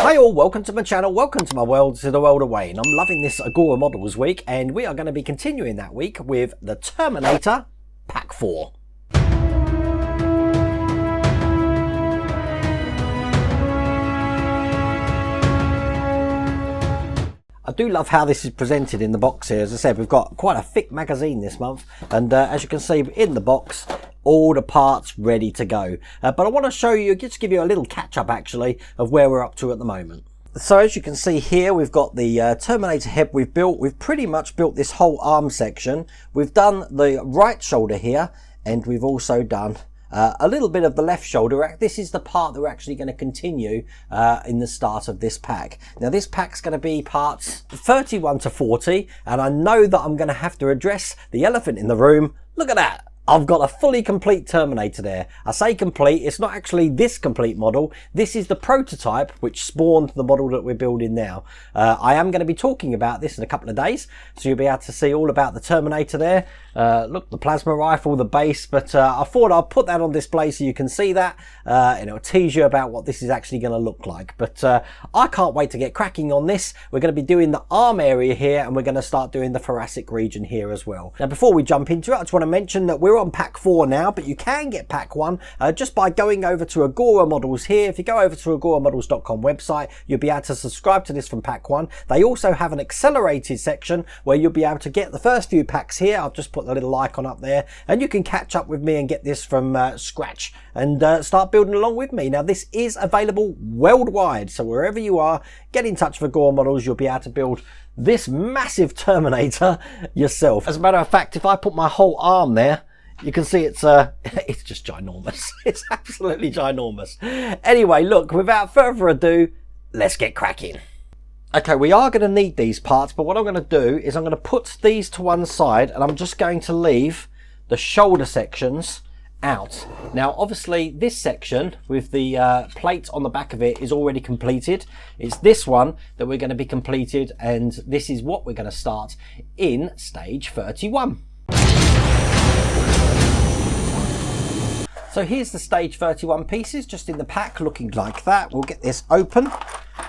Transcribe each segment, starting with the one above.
Hi all, welcome to my channel, welcome to my world, to the world of Wayne. I'm loving this Agora Models week, and we are going to be continuing that week with the Terminator Pack 4. I do love how this is presented in the box here. As I said, we've got quite a thick magazine this month, and as you can see in the box, all the parts ready to go. But I want to show you, just give you a little catch up actually, of where we're up to at the moment. So as you can see here, we've got the Terminator head we've pretty much built this whole arm section. We've done the right shoulder here, and we've also done a little bit of the left shoulder. This is the part that we're actually going to continue in the start of this pack. Now this pack's going to be parts 31 to 40, and I know that I'm going to have to address the elephant in the room. Look at that. I've got a fully complete Terminator there. I say complete, it's not actually this complete model. This is the prototype which spawned the model that we're building now. I am going to be talking about this in a couple of days, so you'll be able to see all about the Terminator there. Look, the plasma rifle, the base, but I thought I'll put that on display so you can see that, and it'll tease you about what this is actually going to look like. But I can't wait to get cracking on this. We're going to be doing the arm area here, and we're going to start doing the thoracic region here as well. Now before we jump into it, I just want to mention that we're on pack 4 now, but you can get pack 1 just by going over to Agora Models here. If you go over to agoramodels.com website, you'll be able to subscribe to this from pack 1. They also have an accelerated section where you'll be able to get the first few packs here. I've just put the little icon up there, and you can catch up with me and get this from scratch and start building along with me. Now this is available worldwide, so wherever you are, get in touch with Agora Models. You'll be able to build this massive Terminator yourself. As a matter of fact, if I put my whole arm there, you can see it's just ginormous. It's absolutely ginormous. Anyway, look, without further ado, let's get cracking. Okay, we are going to need these parts, but what I'm going to do is I'm going to put these to one side, and I'm just going to leave the shoulder sections out. Now, obviously, this section with the plate on the back of it is already completed. It's this one that we're going to be completed, and this is what we're going to start in stage 31. So here's the stage 31 pieces just in the pack, looking like that. We'll get this open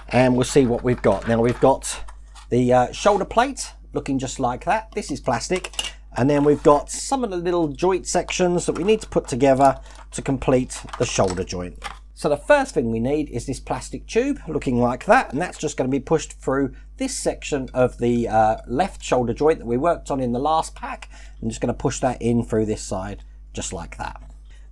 and we'll see what we've got. Now we've got the shoulder plate looking just like that. This is plastic. And then we've got some of the little joint sections that we need to put together to complete the shoulder joint. So the first thing we need is this plastic tube looking like that, and that's just going to be pushed through this section of the left shoulder joint that we worked on in the last pack. I'm just going to push that in through this side just like that.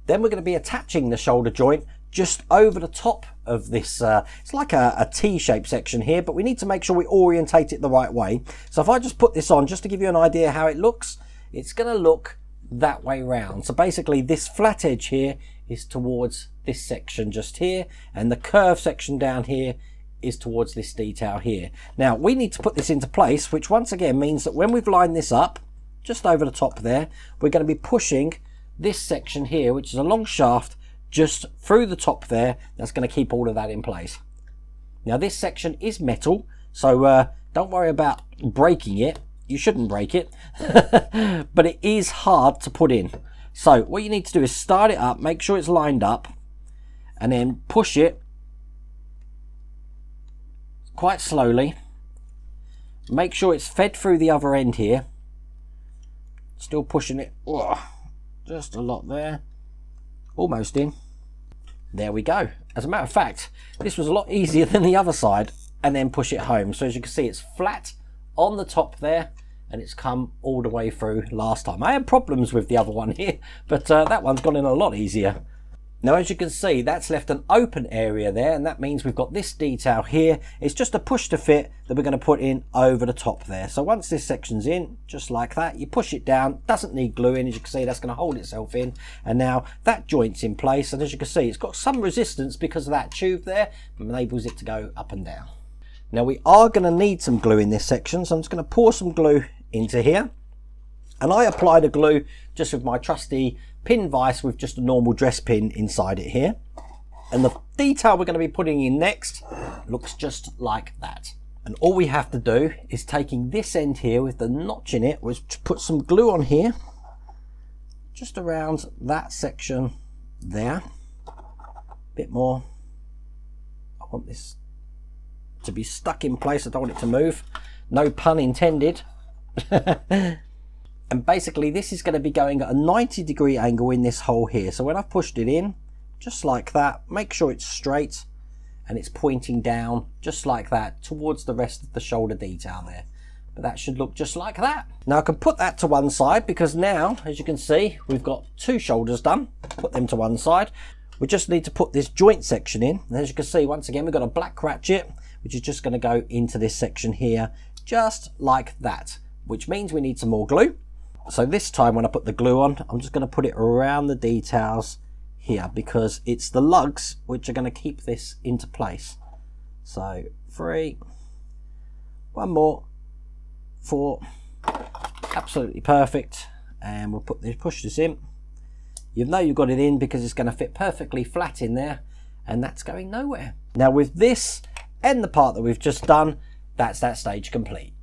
Then we're going to be attaching the shoulder joint just over the top of this. It's like a T-shaped section here, but we need to make sure we orientate it the right way. So if I just put this on, just to give you an idea how it looks, it's going to look that way round. So basically this flat edge here is towards this section just here, and the curved section down here is towards this detail here. Now we need to put this into place, which once again means that when we've lined this up just over the top there, we're going to be pushing this section here, which is a long shaft, just through the top there. That's going to keep all of that in place. Now this section is metal, so don't worry about breaking it. You shouldn't break it, but it is hard to put in. So what you need to do is start it up, make sure it's lined up, and then push it quite slowly. Make sure it's fed through the other end here. Still pushing it. Just a lot there. Almost in. There we go. As a matter of fact, this was a lot easier than the other side, and then push it home. So as you can see, it's flat on the top there, and it's come all the way through last time. I had problems with the other one here, but that one's gone in a lot easier. Now as you can see, that's left an open area there, and that means we've got this detail here. It's just a push to fit that we're going to put in over the top there. So once this section's in, just like that, you push it down. Doesn't need gluing. As you can see, that's going to hold itself in, and now that joint's in place, and as you can see, it's got some resistance because of that tube there, enables it to go up and down. Now we are going to need some glue in this section, so I'm just going to pour some glue into here, and I applied a glue just with my trusty pin vise with just a normal dress pin inside it here. And the detail we're going to be putting in next looks just like that. And all we have to do is taking this end here with the notch in it, was to put some glue on here, just around that section there. A bit more. I want this to be stuck in place. I don't want it to move. No pun intended. And basically this is going to be going at a 90-degree angle in this hole here. So when I've pushed it in, just like that, make sure it's straight and it's pointing down just like that towards the rest of the shoulder detail there. But that should look just like that. Now I can put that to one side because now, as you can see, we've got 2 shoulders done. Put them to one side. We just need to put this joint section in. And as you can see, once again, we've got a black ratchet, which is just going to go into this section here, just like that, which means we need some more glue. So this time when I put the glue on, I'm just going to put it around the details here because it's the lugs which are going to keep this into place. So 3, 1 more, 4, absolutely perfect. And we'll push this in. You know you've got it in because it's going to fit perfectly flat in there, and that's going nowhere. Now with this and the part that we've just done, that's that stage complete.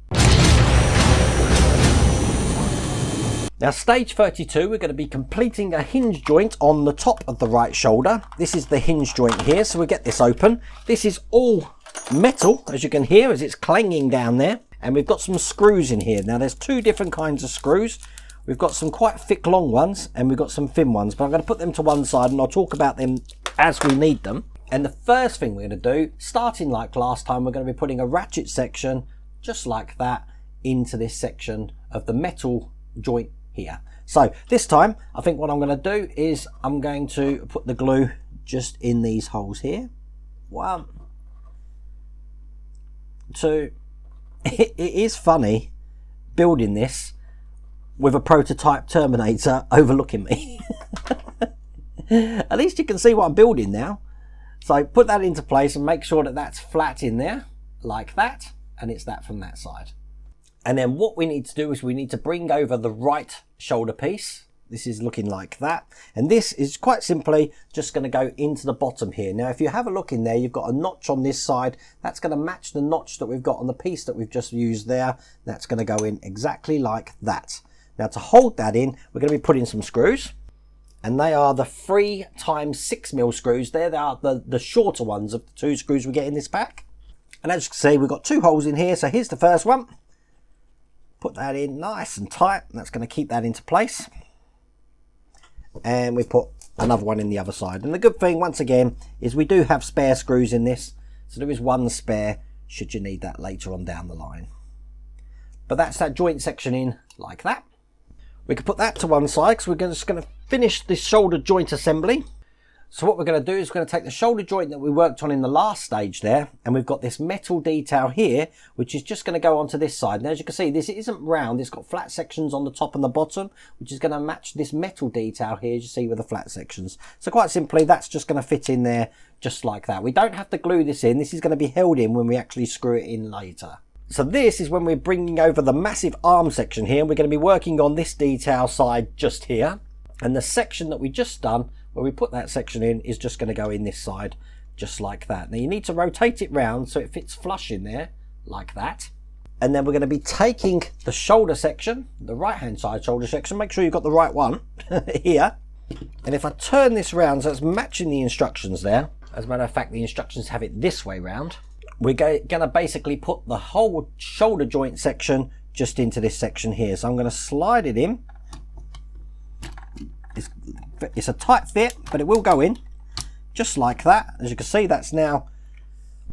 Now stage 32, we're going to be completing a hinge joint on the top of the right shoulder. This is the hinge joint here, so we'll get this open. This is all metal, as you can hear, as it's clanging down there. And we've got some screws in here. Now there's 2 different kinds of screws. We've got some quite thick long ones and we've got some thin ones, but I'm going to put them to one side and I'll talk about them as we need them. And the first thing we're going to do, starting like last time, we're going to be putting a ratchet section just like that into this section of the metal joint here. So this time I think what I'm going to do is I'm going to put the glue just in these holes here. 1, 2. It is funny building this with a prototype Terminator overlooking me. At least you can see what I'm building now. So put that into place and make sure that that's flat in there like that, and it's that from that side. And then what we need to do is we need to bring over the right shoulder piece. This is looking like that, and this is quite simply just going to go into the bottom here. Now if you have a look in there, you've got a notch on this side that's going to match the notch that we've got on the piece that we've just used there. That's going to go in exactly like that. Now to hold that in, we're going to be putting some screws, and they are the 3 times 6mm screws there. They are the shorter ones of the 2 screws we get in this pack. And as you can see, we've got 2 holes in here. So here's the first one. Put that in nice and tight, and that's going to keep that into place. And we put another one in the other side. And the good thing, once again, is we do have spare screws in this, so there is 1 spare should you need that later on down the line. But that's that joint section in like that. We can put that to one side because we're just going to finish this shoulder joint assembly. So what we're going to do is we're going to take the shoulder joint that we worked on in the last stage there, and we've got this metal detail here, which is just going to go onto this side. Now as you can see, this isn't round, it's got flat sections on the top and the bottom, which is going to match this metal detail here, as you see, with the flat sections. So quite simply, that's just going to fit in there just like that. We don't have to glue this in. This is going to be held in when we actually screw it in later. So this is when we're bringing over the massive arm section here, and we're going to be working on this detail side just here. And the section that we just done, where we put that section in, is just going to go in this side just like that. Now you need to rotate it round so it fits flush in there like that. And then we're going to be taking the shoulder section, the right hand side shoulder section, make sure you've got the right one here. And if I turn this round so it's matching the instructions there, as a matter of fact the instructions have it this way round, we're going to basically put the whole shoulder joint section just into this section here. So I'm going to slide it in. It's a tight fit, but it will go in just like that. As you can see, that's now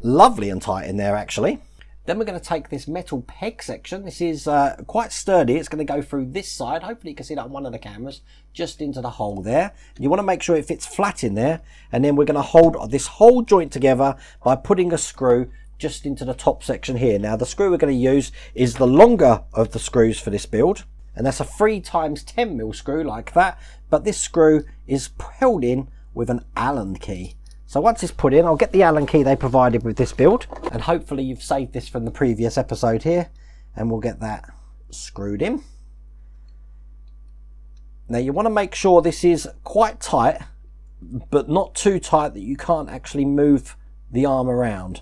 lovely and tight in there actually. Then we're going to take this metal peg section. This is quite sturdy. It's going to go through this side. Hopefully you can see that on one of the cameras, just into the hole there. You want to make sure it fits flat in there. And then we're going to hold this whole joint together by putting a screw just into the top section here. Now the screw we're going to use is the longer of the screws for this build. And that's a 3 times 10mm screw like that. But this screw is held in with an Allen key. So once it's put in, I'll get the Allen key they provided with this build, and hopefully you've saved this from the previous episode here, and we'll get that screwed in. Now you want to make sure this is quite tight, but not too tight that you can't actually move the arm around.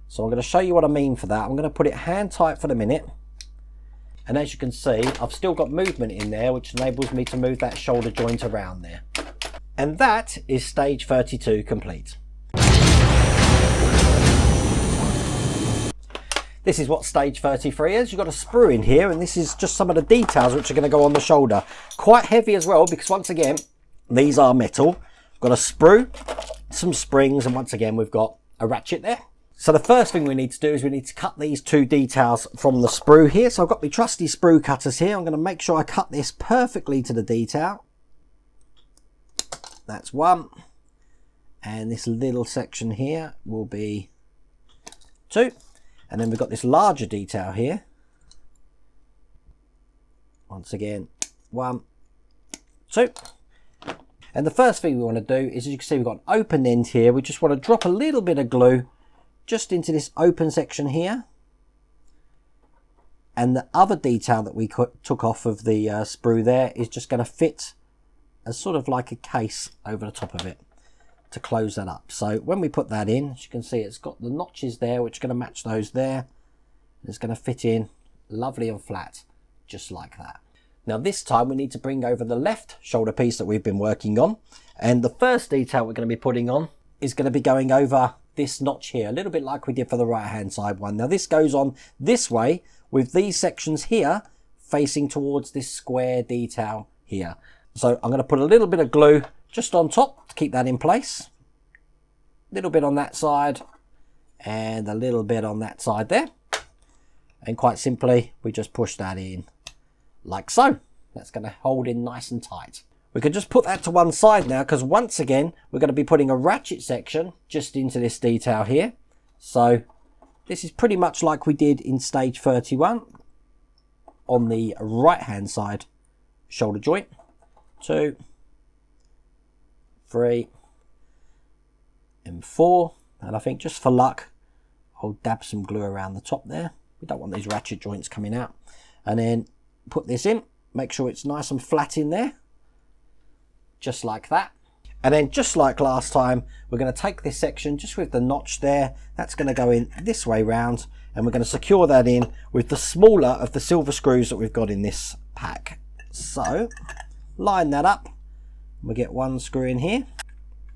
So I'm going to show you what I mean for that. I'm going to put it hand tight for the minute, and as you can see, I've still got movement in there, which enables me to move that shoulder joint around there. And that is stage 32 complete. This is what stage 33 is. You've got a sprue in here, and this is just some of the details which are going to go on the shoulder. Quite heavy as well, because once again, these are metal. We've got a sprue, some springs, and once again, we've got a ratchet there. So the first thing we need to do is we need to cut these two details from the sprue here. So I've got my trusty sprue cutters here. I'm going to make sure I cut this perfectly to the detail. That's one. And this little section here will be two. And then we've got this larger detail here. Once again, 1, 2. And the first thing we want to do is, as you can see, we've got an open end here. We just want to drop a little bit of glue just into this open section here. And the other detail that we took off of the sprue there is just going to fit as sort of like a case over the top of it to close that up. So when we put that in, as you can see, it's got the notches there which are going to match those there. It's going to fit in lovely and flat, just like that. Now this time we need to bring over the left shoulder piece that we've been working on, and the first detail we're going to be putting on is going to be going over this notch here, a little bit like we did for the right hand side one. Now this goes on this way with these sections here facing towards this square detail here. So I'm going to put a little bit of glue just on top to keep that in place. A little bit on that side and a little bit on that side there. And quite simply, we just push that in like so. That's going to hold in nice and tight. We can just put that to one side now, because once again, we're going to be putting a ratchet section just into this detail here. So this is pretty much like we did in stage 31 on the right hand side shoulder joint. 2, 3, and 4. And I think just for luck, I'll dab some glue around the top there. We don't want these ratchet joints coming out. And then put this in, make sure it's nice and flat in there, just like that. And then just like last time, we're going to take this section just with the notch there. That's going to go in this way round, and we're going to secure that in with the smaller of the silver screws that we've got in this pack. So line that up. We get one screw in here.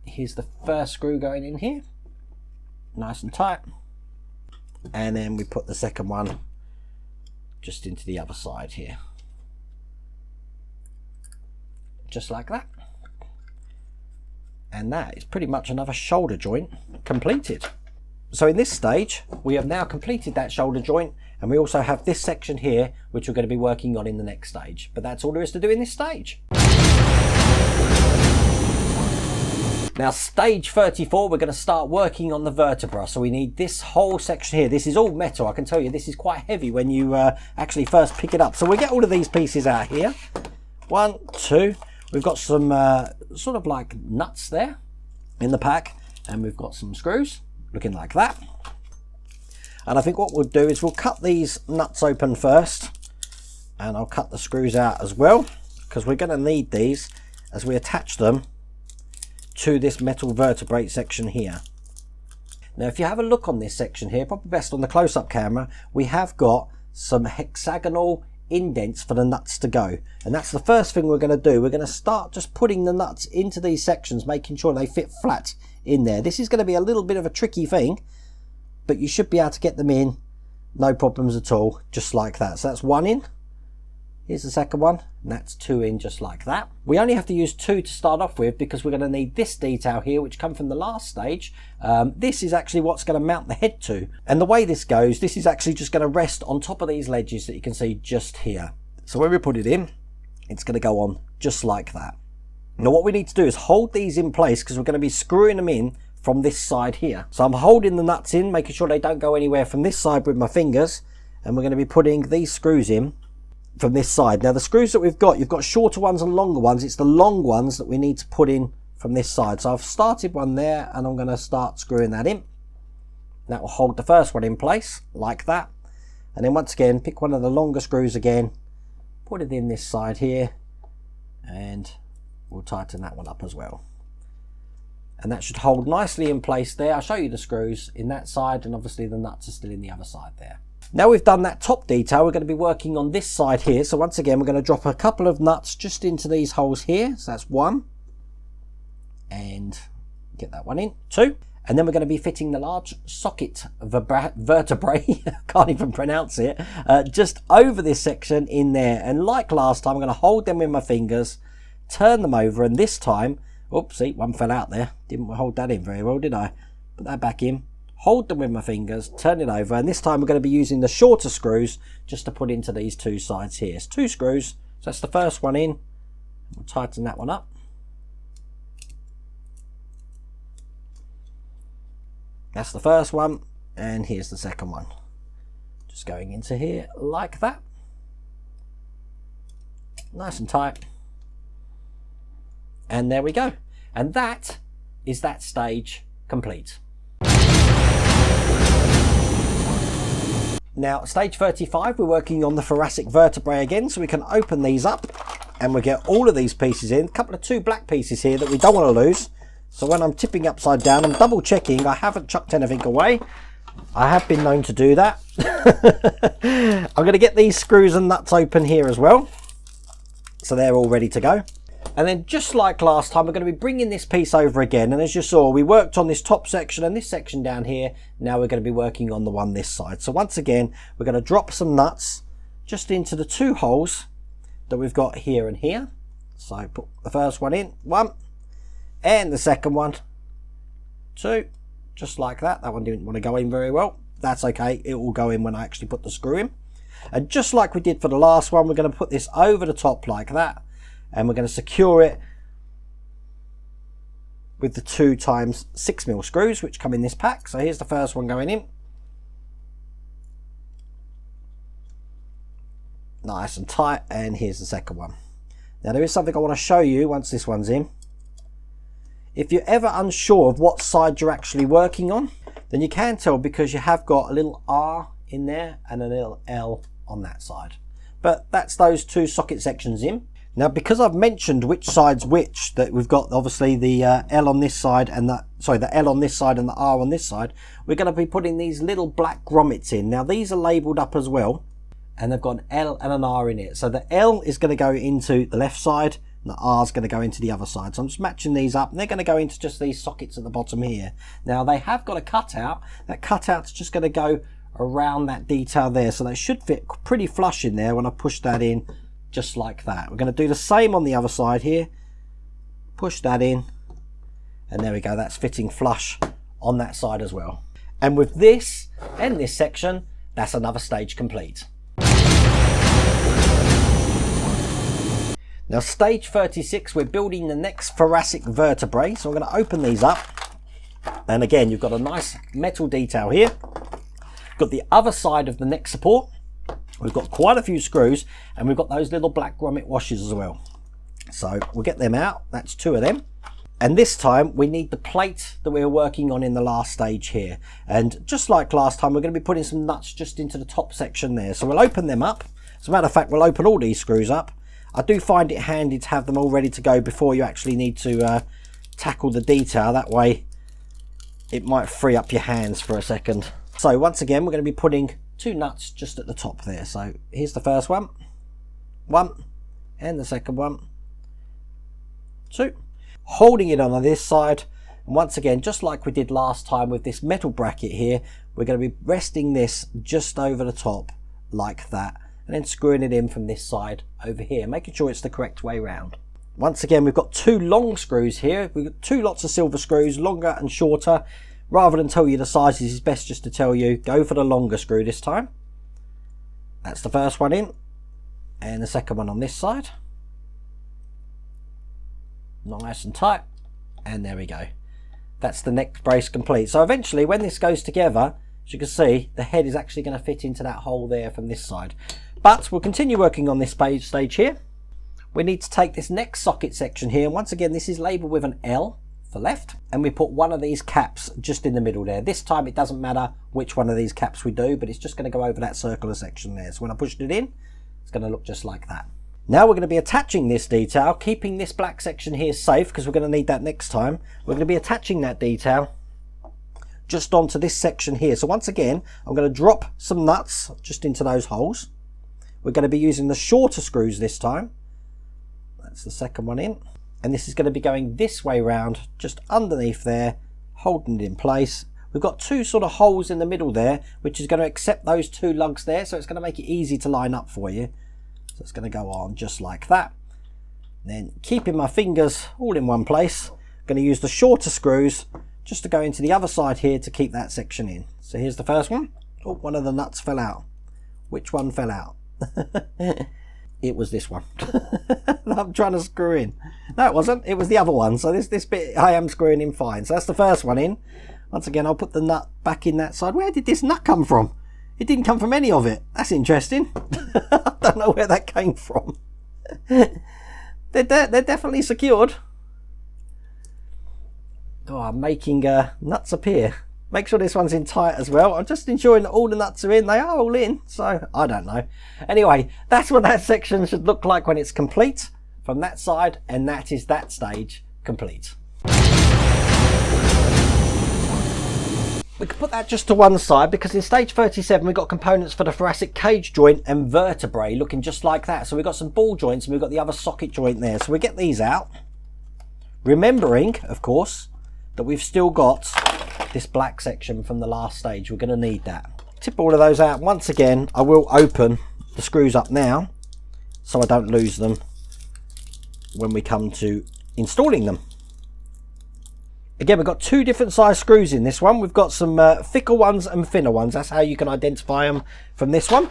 Here's the first screw going in here, nice and tight. And then we put the second one just into the other side here, just like that. And that is pretty much another shoulder joint completed. So in this stage, we have now completed that shoulder joint, and we also have this section here, which we're going to be working on in the next stage. But that's all there is to do in this stage. Now stage 34, we're going to start working on the vertebra. So we need this whole section here. This is all metal. I can tell you this is quite heavy when you actually first pick it up. So we get all of these pieces out here. 1, 2. We've got some sort of like nuts there in the pack, and we've got some screws looking like that. And I think what we'll do is we'll cut these nuts open first, and I'll cut the screws out as well, because we're going to need these as we attach them to this metal vertebrate section here. Now if you have a look on this section here, probably best on the close-up camera, we have got some hexagonal indents for the nuts to go, and that's the first thing we're going to do. We're going to start just putting the nuts into these sections, making sure they fit flat in there. This is going to be a little bit of a tricky thing, but you should be able to get them in no problems at all, just like that. So that's 1 in. Here's the second one, and that's 2 in, just like that. We only have to use 2 to start off with, because we're going to need this detail here, which come from the last stage. This is actually what's going to mount the head to. And the way this goes, this is actually just going to rest on top of these ledges that you can see just here. So when we put it in, it's going to go on just like that. Now what we need to do is hold these in place, because we're going to be screwing them in from this side here. So I'm holding the nuts in, making sure they don't go anywhere from this side with my fingers, and we're going to be putting these screws in from this side. Now the screws that we've got, you've got shorter ones and longer ones. It's the long ones that we need to put in from this side. So I've started one there, and I'm going to start screwing that in. That will hold the first one in place like that. And then once again, pick one of the longer screws again, put it in this side here, and we'll tighten that one up as well. And that should hold nicely in place there. I'll show you the screws in that side, and obviously the nuts are still in the other side there. Now we've done that top detail, we're going to be working on this side here. So once again, we're going to drop a couple of nuts just into these holes here. So that's 1, and get that one in, 2. And then we're going to be fitting the large socket vertebrae, can't even pronounce it, just over this section in there. And like last time, I'm going to hold them with my fingers, turn them over, and this time, oopsie, one fell out there. Didn't hold that in very well, did I? Put that back in. Hold them with my fingers, turn it over, and this time we're going to be using the shorter screws just to put into these two sides here. It's 2 screws, so that's the first one in. We'll tighten that one up. That's the first one, and here's the second one. Just going into here like that. Nice and tight. And there we go. And that is that stage complete. Now, stage 35, we're working on the thoracic vertebrae again, so we can open these up and we get all of these pieces in. A couple of 2 black pieces here that we don't want to lose. So when I'm tipping upside down, I'm double checking I haven't chucked anything away. I have been known to do that. I'm going to get these screws and nuts open here as well, so they're all ready to go. And then just like last time, we're going to be bringing this piece over again. And as you saw, we worked on this top section and this section down here. Now we're going to be working on the one this side. So once again, we're going to drop some nuts just into the 2 holes that we've got here and here. So put the first one in, 1, and the second one, 2, just like that. That one didn't want to go in very well. That's okay, it will go in when I actually put the screw in. And just like we did for the last one, we're going to put this over the top like that. And we're going to secure it with the 2 times 6mm screws, which come in this pack. So here's the first one going in. Nice and tight. And here's the second one. Now there is something I want to show you once this one's in. If you're ever unsure of what side you're actually working on, then you can tell because you have got a little R in there and a little L on that side. But that's those 2 socket sections in. Now, because I've mentioned which side's which, that we've got obviously the L on this side and the L on this side and the R on this side, we're going to be putting these little black grommets in. Now, these are labelled up as well, and they've got an L and an R in it. So the L is going to go into the left side, and the R is going to go into the other side. So I'm just matching these up, and they're going to go into just these sockets at the bottom here. Now, they have got a cutout. That cutout's just going to go around that detail there, so they should fit pretty flush in there when I push that in. Just like that. We're going to do the same on the other side here. Push that in. And there we go. That's fitting flush on that side as well. And with this and this section, that's another stage complete. Now stage 36, we're building the next thoracic vertebrae. So I'm going to open these up. And again, you've got a nice metal detail here. Got the other side of the neck support. We've got quite a few screws, and we've got those little black grommet washers as well. So we'll get them out. That's 2 of them. And this time we need the plate that we were working on in the last stage here. And just like last time, we're going to be putting some nuts just into the top section there. So we'll open them up. As a matter of fact, we'll open all these screws up. I do find it handy to have them all ready to go before you actually need to tackle the detail. That way it might free up your hands for a second. So once again, we're going to be putting 2 nuts just at the top there. So here's the first one, 1, and the second one, 2. Holding it on this side, and once again, just like we did last time with this metal bracket here, we're going to be resting this just over the top like that, and then screwing it in from this side over here, making sure it's the correct way round. Once again, we've got 2 long screws here. We've got 2 lots of silver screws, longer and shorter. Rather than tell you the sizes, it's best just to tell you, go for the longer screw this time. That's the first one in. And the second one on this side. Nice and tight. And there we go. That's the neck brace complete. So eventually, when this goes together, as you can see, the head is actually going to fit into that hole there from this side. But we'll continue working on this stage here. We need to take this next socket section here. Once again, this is labelled with an L for left, and we put one of these caps just in the middle there. This time it doesn't matter which one of these caps we do, but it's just going to go over that circular section there. So when I pushed it in, it's going to look just like that. Now we're going to be attaching this detail, keeping this black section here safe because we're going to need that next time. We're going to be attaching that detail just onto this section here. So once again, I'm going to drop some nuts just into those holes. We're going to be using the shorter screws this time. That's the second one in. And this is going to be going this way round, just underneath there, holding it in place. We've got two sort of holes in the middle there, which is going to accept those two lugs there, so it's going to make it easy to line up for you. So it's going to go on just like that. Then keeping my fingers all in one place, I'm going to use the shorter screws just to go into the other side here to keep that section in. So here's the first one. Oh, one of the nuts fell out. Which one fell out? It was this one. I'm trying to screw in. No, it wasn't. It was the other one. So this bit I am screwing in fine. So that's the first one in. Once again, I'll put the nut back in that side. Where did this nut come from? It didn't come from any of it. That's interesting. I don't know where that came from. They're definitely secured. Oh, I'm making nuts appear. Make sure this one's in tight as well. I'm just ensuring that all the nuts are in. They are all in, so I don't know. Anyway, that's what that section should look like when it's complete from that side, and that is that stage complete. We can put that just to one side because in stage 37 we've got components for the thoracic cage joint and vertebrae looking just like that. So we've got some ball joints and we've got the other socket joint there. So we get these out, remembering, of course, that we've still got this black section from the last stage. We're going to need that. Tip all of those out. Once again, I will open the screws up now so I don't lose them when we come to installing them. Again, we've got two different size screws in this one. We've got some thicker ones and thinner ones. That's how you can identify them from this one.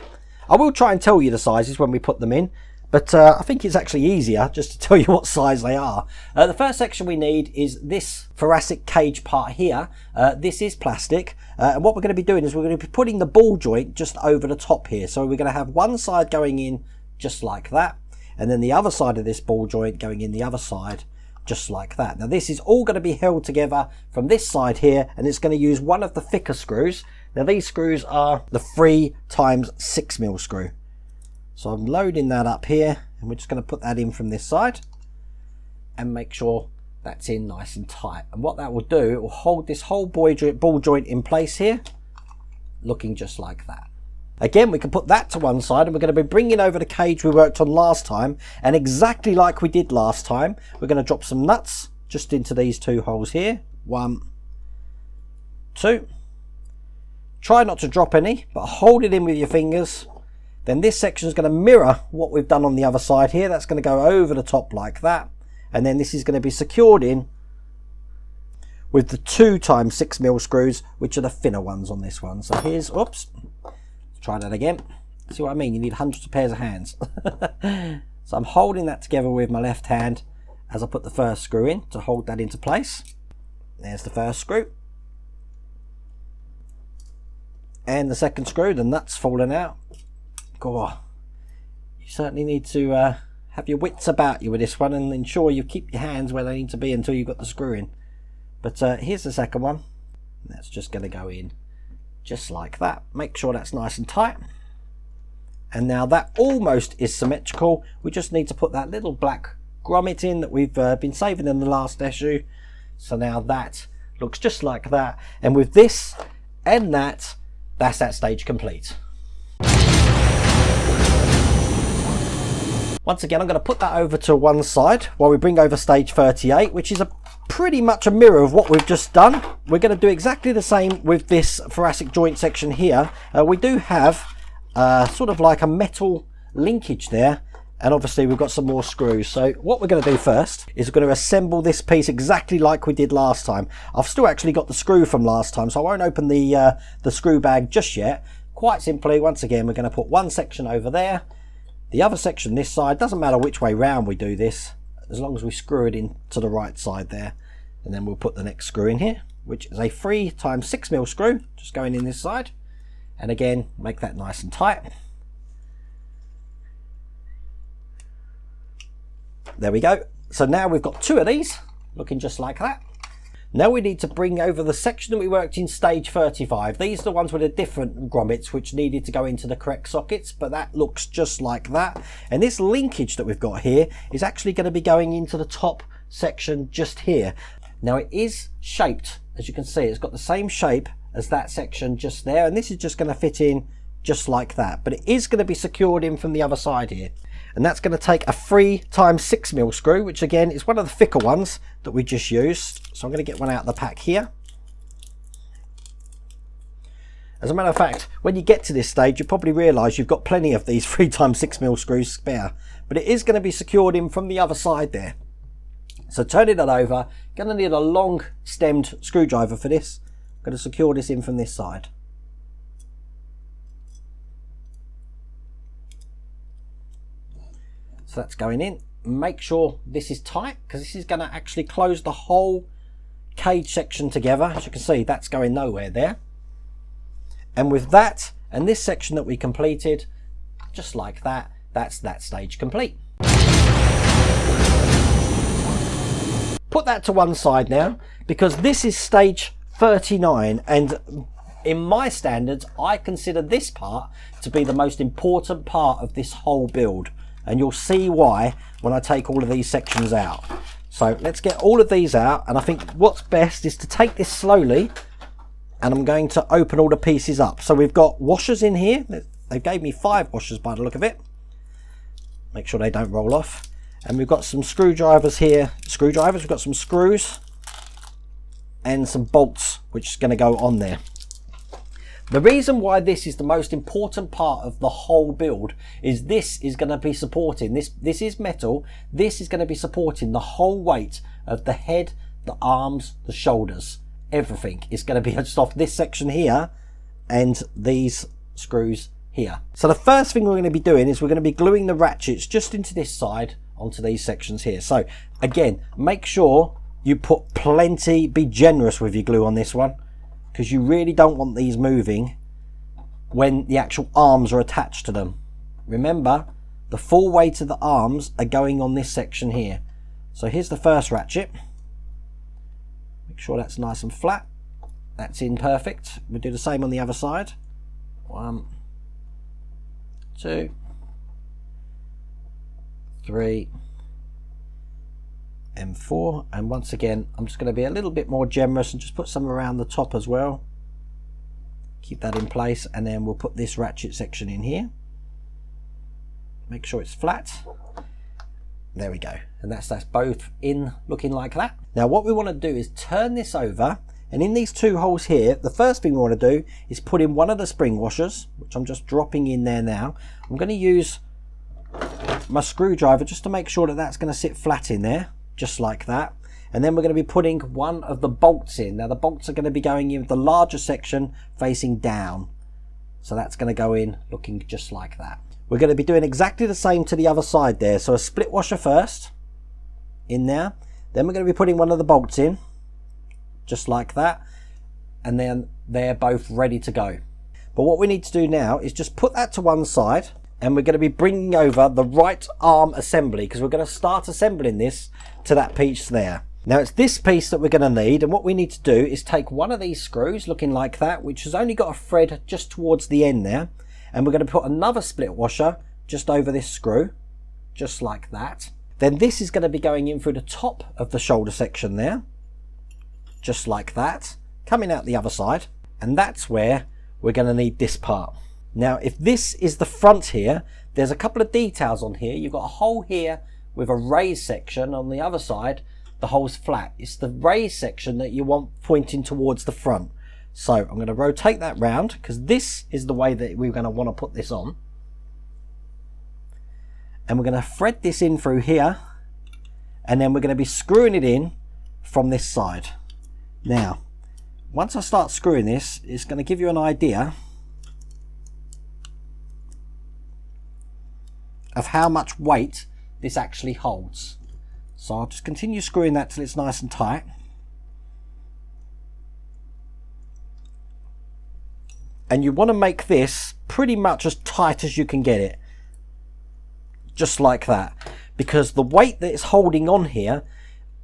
I will try and tell you the sizes when we put them in, but I think it's actually easier just to tell you what size they are. The first section we need is this thoracic cage part here. This is plastic, and what we're going to be doing is we're going to be putting the ball joint just over the top here. So we're going to have one side going in just like that, and then the other side of this ball joint going in the other side just like that. Now this is all going to be held together from this side here, and it's going to use one of the thicker screws. Now these screws are the 3x6mm screw. So I'm loading that up here, and we're just going to put that in from this side and make sure that's in nice and tight. And what that will do, it will hold this whole ball joint in place here, looking just like that. Again, we can put that to one side, and we're going to be bringing over the cage we worked on last time, and exactly like we did last time, we're going to drop some nuts just into these two holes here. 1, 2. Try not to drop any, but hold it in with your fingers. Then this section is going to mirror what we've done on the other side here. That's going to go over the top like that, and then this is going to be secured in with the 2x6mm screws, which are the thinner ones on this one. So here's, oops. Try that again. See what I mean? You need hundreds of pairs of hands. So I'm holding that together with my left hand as I put the first screw in to hold that into place. There's the first screw. And the second screw, the nut's fallen out. Go on. You certainly need to have your wits about you with this one and ensure you keep your hands where they need to be until you've got the screw in. But here's the second one. That's just going to go in just like that. Make sure that's nice and tight. And now that almost is symmetrical. We just need to put that little black grommet in that we've been saving in the last issue. So now that looks just like that. And with this and that, that's that stage complete. Once again, I'm going to put that over to one side while we bring over stage 38, which is pretty much a mirror of what we've just done. We're going to do exactly the same with this thoracic joint section here. We do have sort of like a metal linkage there, and obviously we've got some more screws. So what we're going to do first is we're going to assemble this piece exactly like we did last time. I've still actually got the screw from last time, so I won't open the screw bag just yet. Quite simply, once again, we're going to put one section over there, the other section this side. Doesn't matter which way round we do this, as long as we screw it in to the right side there. And then we'll put the next screw in here, which is a 3x6mm screw, just going in this side. And again, make that nice and tight. There we go. So now we've got two of these, looking just like that. Now we need to bring over the section that we worked in stage 35. These are the ones with the different grommets which needed to go into the correct sockets, but that looks just like that. And this linkage that we've got here is actually going to be going into the top section just here. Now it is shaped, as you can see, it's got the same shape as that section just there, and this is just going to fit in just like that, but it is going to be secured in from the other side here. And that's going to take a 3x6mm screw, which again is one of the thicker ones that we just used. So I'm going to get one out of the pack here. As a matter of fact, when you get to this stage, you probably realise you've got plenty of these 3x6mm screws spare, but it is going to be secured in from the other side there. So turning it over, going to need a long stemmed screwdriver for this. I'm going to secure this in from this side. So that's going in. Make sure this is tight, because this is going to actually close the whole cage section together. As you can see, that's going nowhere there. And with that and this section that we completed, just like that, that's that stage complete. Put that to one side now, because this is stage 39, and in my standards I consider this part to be the most important part of this whole build, and you'll see why when I take all of these sections out. So let's get all of these out, and I think what's best is to take this slowly, and I'm going to open all the pieces up. So we've got washers in here. They gave me 5 washers by the look of it. Make sure they don't roll off. And we've got some screwdrivers here. We've got some screws and some bolts, which is going to go on there. The reason why this is the most important part of the whole build is this is going to be supporting, this is metal, this is going to be supporting the whole weight of the head, the arms, the shoulders. Everything is going to be just off this section here and these screws here. So the first thing we're going to be doing is we're going to be gluing the ratchets just into this side onto these sections here. So again, make sure you put plenty, be generous with your glue on this one, because you really don't want these moving when the actual arms are attached to them. Remember, the full weight of the arms are going on this section here. So here's the first ratchet. Make sure that's nice and flat. That's in perfect. We'll do the same on the other side. 1, 2, 3, and 4. And once again, I'm just going to be a little bit more generous and just put some around the top as well. Keep that in place, and then we'll put this ratchet section in here. Make sure it's flat. There we go. And that's both in looking like that. Now what we want to do is turn this over, and in these 2 holes here, the first thing we want to do is put in one of the spring washers, which I'm just dropping in there now. I'm going to use my screwdriver just to make sure that that's going to sit flat in there, just like that. And then we're going to be putting one of the bolts in. Now the bolts are going to be going in with the larger section facing down. So that's going to go in looking just like that. We're going to be doing exactly the same to the other side there. So a split washer first in there. Then we're going to be putting one of the bolts in, just like that. And then they're both ready to go. But what we need to do now is just put that to one side, and we're going to be bringing over the right arm assembly, because we're going to start assembling this to that piece there. Now it's this piece that we're going to need, and what we need to do is take one of these screws looking like that, which has only got a thread just towards the end there, and we're going to put another split washer just over this screw, just like that. Then this is going to be going in through the top of the shoulder section there, just like that, coming out the other side, and that's where we're going to need this part. Now if this is the front here, there's a couple of details on here. You've got a hole here with a raised section. On the other side the hole's flat. It's the raised section that you want pointing towards the front. So I'm going to rotate that round, because this is the way that we're going to want to put this on. And we're going to thread this in through here, and then we're going to be screwing it in from this side. Now once I start screwing this, it's going to give you an idea of how much weight this actually holds. So I'll just continue screwing that till it's nice and tight. And you want to make this pretty much as tight as you can get it, just like that, because the weight that it's holding on here,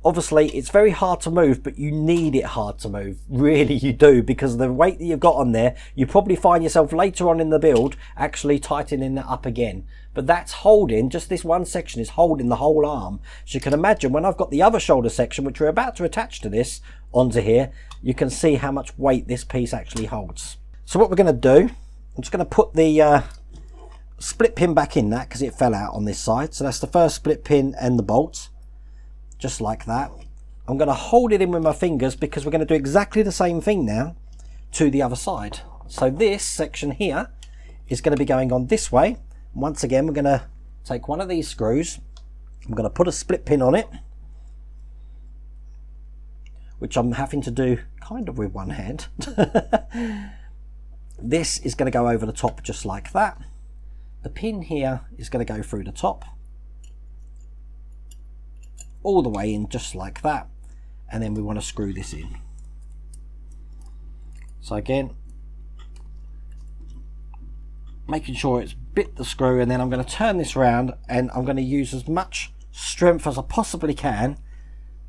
obviously it's very hard to move, but you need it hard to move, really you do, because the weight that you've got on there, you probably find yourself later on in the build actually tightening it up again. But that's holding, just this one section is holding the whole arm. So you can imagine when I've got the other shoulder section, which we're about to attach to this onto here, you can see how much weight this piece actually holds. So what we're going to do, I'm just going to put the split pin back in that, because it fell out on this side. So that's the first split pin and the bolt, just like that. I'm going to hold it in with my fingers, because we're going to do exactly the same thing now to the other side. So this section here is going to be going on this way. Once again, we're going to take one of these screws. I'm going to put a split pin on it, which I'm having to do kind of with one hand. This is going to go over the top just like that. The pin here is going to go through the top, all the way in just like that. And then we want to screw this in. So again, making sure it's bit the screw, and then I'm going to turn this around and I'm going to use as much strength as I possibly can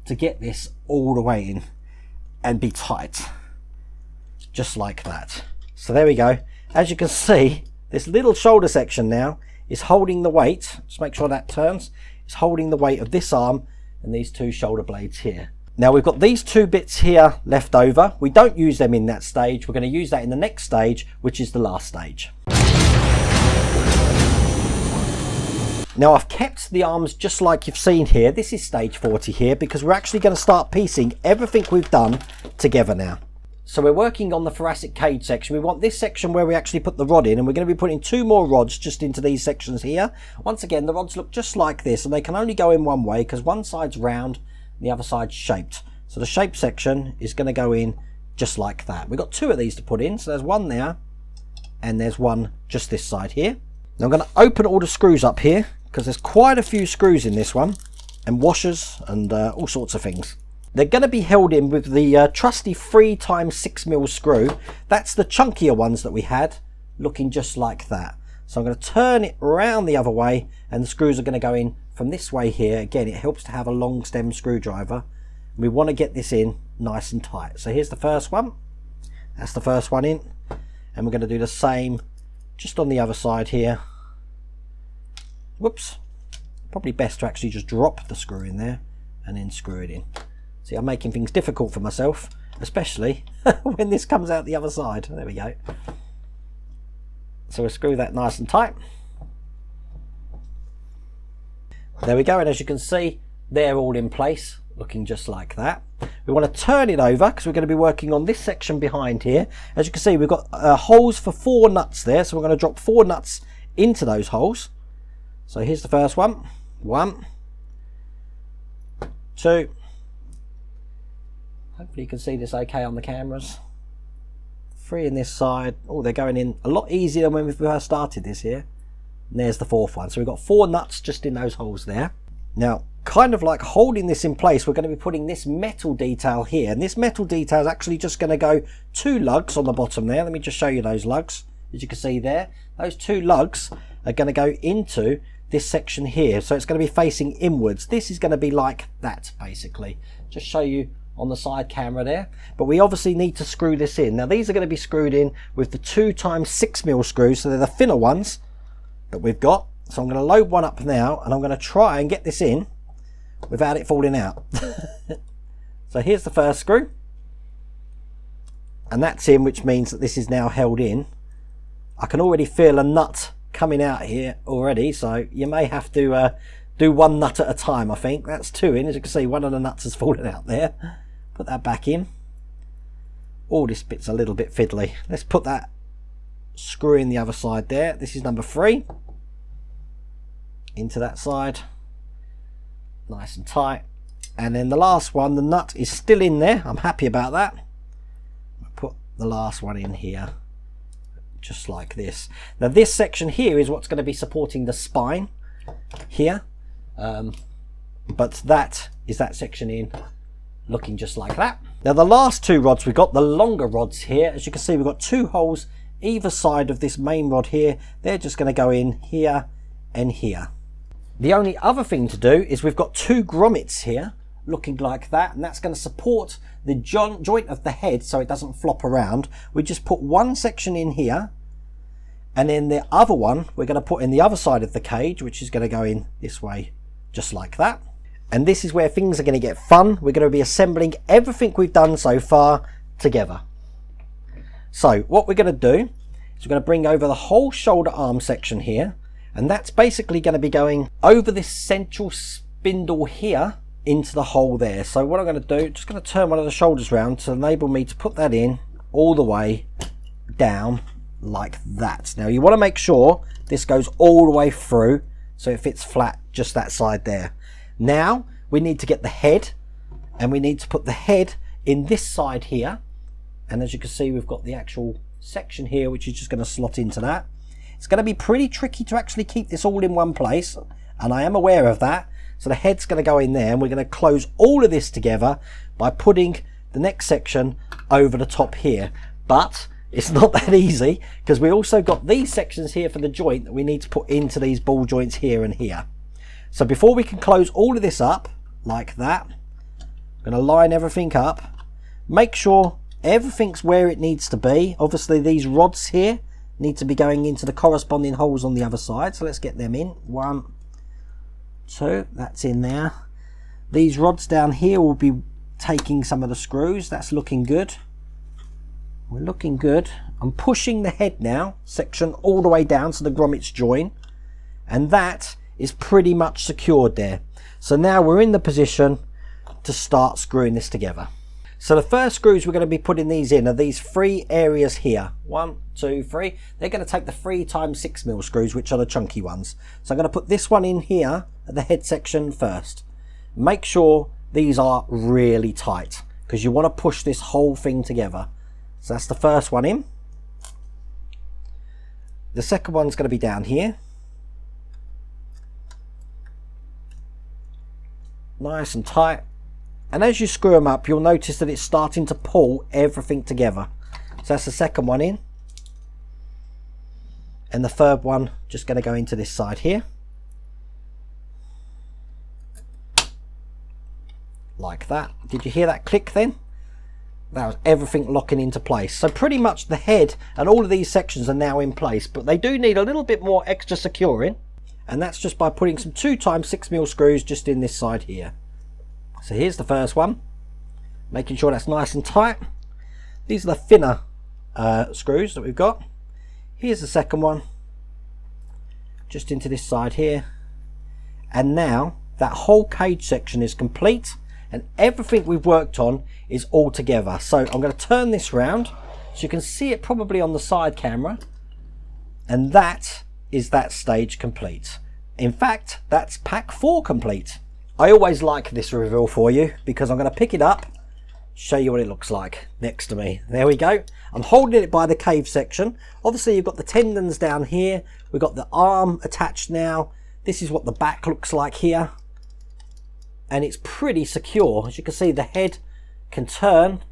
to get this all the way in and be tight, just like that. So there we go. As you can see, this little shoulder section now is holding the weight. Just make sure that turns. It's holding the weight of this arm and these two shoulder blades here. Now we've got these two bits here left over. We don't use them in that stage. We're going to use that in the next stage, which is the last stage. Now I've kept the arms just like you've seen here. This is stage 40 here, because we're actually going to start piecing everything we've done together now. So we're working on the thoracic cage section. We want this section where we actually put the rod in, and we're going to be putting 2 more rods just into these sections here. Once again, the rods look just like this, and they can only go in one way because one side's round and the other side's shaped. So the shaped section is going to go in just like that. We've got 2 of these to put in, so there's one there and there's one just this side here. Now I'm going to open all the screws up here, because there's quite a few screws in this one, and washers and all sorts of things. They're going to be held in with the trusty 3x6mm screw. That's the chunkier ones that we had, looking just like that. So I'm going to turn it around the other way, and the screws are going to go in from this way here. Again, it helps to have a long stem screwdriver. We want to get this in nice and tight. So here's the first one. That's the first one in. And we're going to do the same just on the other side here. Whoops. Probably best to actually just drop the screw in there and then screw it in. See, I'm making things difficult for myself, especially when this comes out the other side. There we go. So we'll screw that nice and tight. There we go, and as you can see, they're all in place, looking just like that. We want to turn it over because we're going to be working on this section behind here. As you can see, we've got holes for 4 nuts there, so we're going to drop 4 nuts into those holes. So here's the first one. 1, 2. Hopefully you can see this okay on the cameras. 3 in this side. Oh, they're going in a lot easier than when we first started this here. And there's the 4th one. So we've got 4 nuts just in those holes there. Now, kind of like holding this in place, we're going to be putting this metal detail here. And this metal detail is actually just going to go 2 lugs on the bottom there. Let me just show you those lugs. As you can see there, those 2 lugs are going to go into this section here. So it's going to be facing inwards. This is going to be like that, basically. Just show you on the side camera there, but we obviously need to screw this in. Now these are going to be screwed in with the 2x6mm screws, so they're the thinner ones that we've got. So I'm going to load one up now, and I'm going to try and get this in without it falling out. So here's the first screw, and that's in, which means that this is now held in. I can already feel a nut coming out here already, so you may have to do 1 nut at a time. I think that's 2 in. As you can see, one of the nuts has fallen out there. Put that back in. Oh, this bit's a little bit fiddly. Let's put that screw in the other side there. This is number 3. Into that side. Nice and tight. And then the last one, the nut is still in there. I'm happy about that. I'll put the last one in here. Just like this. Now this section here is what's going to be supporting the spine here. But that is that section in, looking just like that. Now the last 2 rods, we've got the longer rods here. As you can see, we've got 2 holes either side of this main rod here. They're just going to go in here and here. The only other thing to do is we've got 2 grommets here looking like that, and that's going to support the joint of the head so it doesn't flop around. We just put 1 section in here, and then the other one we're going to put in the other side of the cage, which is going to go in this way just like that. And this is where things are going to get fun. We're going to be assembling everything we've done so far together. So what we're going to do is we're going to bring over the whole shoulder arm section here, and that's basically going to be going over this central spindle here into the hole there. So what I'm going to do, just going to turn one of the shoulders around to enable me to put that in all the way down like that. Now you want to make sure this goes all the way through so it fits flat just that side there. Now we need to get the head, and we need to put the head in this side here, and as you can see we've got the actual section here which is just going to slot into that. It's going to be pretty tricky to actually keep this all in one place, and I am aware of that. So the head's going to go in there, and we're going to close all of this together by putting the next section over the top here. But it's not that easy, because we also got these sections here for the joint that we need to put into these ball joints here and here. So before we can close all of this up like that, I'm going to line everything up, make sure everything's where it needs to be. Obviously these rods here need to be going into the corresponding holes on the other side, so let's get them in. 1, 2, that's in there. These rods down here will be taking some of the screws. That's looking good. We're looking good. I'm pushing the head now section all the way down to the grommets join, and that is pretty much secured there. So now we're in the position to start screwing this together. So the first screws we're going to be putting these in are these 3 areas here. 1, 2, 3. They're going to take the 3 times 6mm screws, which are the chunky ones. So I'm going to put this one in here at the head section first. Make sure these are really tight, because you want to push this whole thing together. So that's the first one in. The second one's going to be down here. Nice and tight. And as you screw them up, you'll notice that it's starting to pull everything together. So that's the second one in. And the third one just going to go into this side here. Like that. Did you hear that click then? That was everything locking into place. So pretty much the head and all of these sections are now in place, but they do need a little bit more extra securing. And that's just by putting some 2 times 6mm screws just in this side here. So here's the first one, making sure that's nice and tight. These are the thinner screws that we've got. Here's the second one, just into this side here. And now that whole cage section is complete, and everything we've worked on is all together. So I'm going to turn this round so you can see it probably on the side camera, and that is that stage complete. In fact, that's pack 4 complete. I always like this reveal for you, because I'm going to pick it up, show you what it looks like next to me. There we go. I'm holding it by the cave section. Obviously you've got the tendons down here. We've got the arm attached now. This is what the back looks like here. And it's pretty secure. As you can see, the head can turn,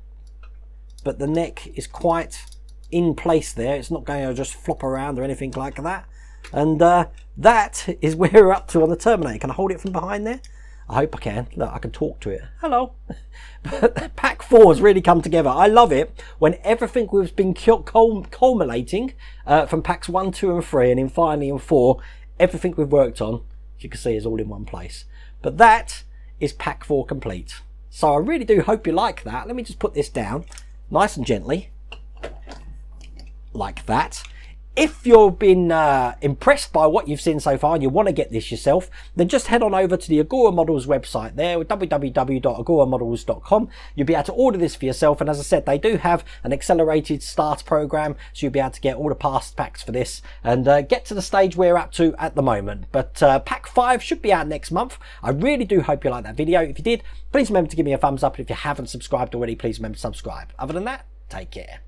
but the neck is quite in place there. It's not going to just flop around or anything like that. And that is where we're up to on the Terminator. Can I hold it from behind there? I hope I can. Look, I can talk to it. Hello. But pack 4 has really come together. I love it when everything we've been culminating from packs 1, 2 and 3, and then finally in 4, everything we've worked on, as you can see, is all in one place. But that is pack 4 complete. So I really do hope you like that. Let me just put this down nice and gently like that. If you've been impressed by what you've seen so far and you want to get this yourself, then just head on over to the Agora Models website there, www.agoramodels.com. You'll be able to order this for yourself, and as I said, they do have an accelerated start program, so you'll be able to get all the past packs for this and get to the stage we're up to at the moment. But pack 5 should be out next month. I really do hope you liked that video. If you did, please remember to give me a thumbs up, and if you haven't subscribed already, please remember to subscribe. Other than that, take care.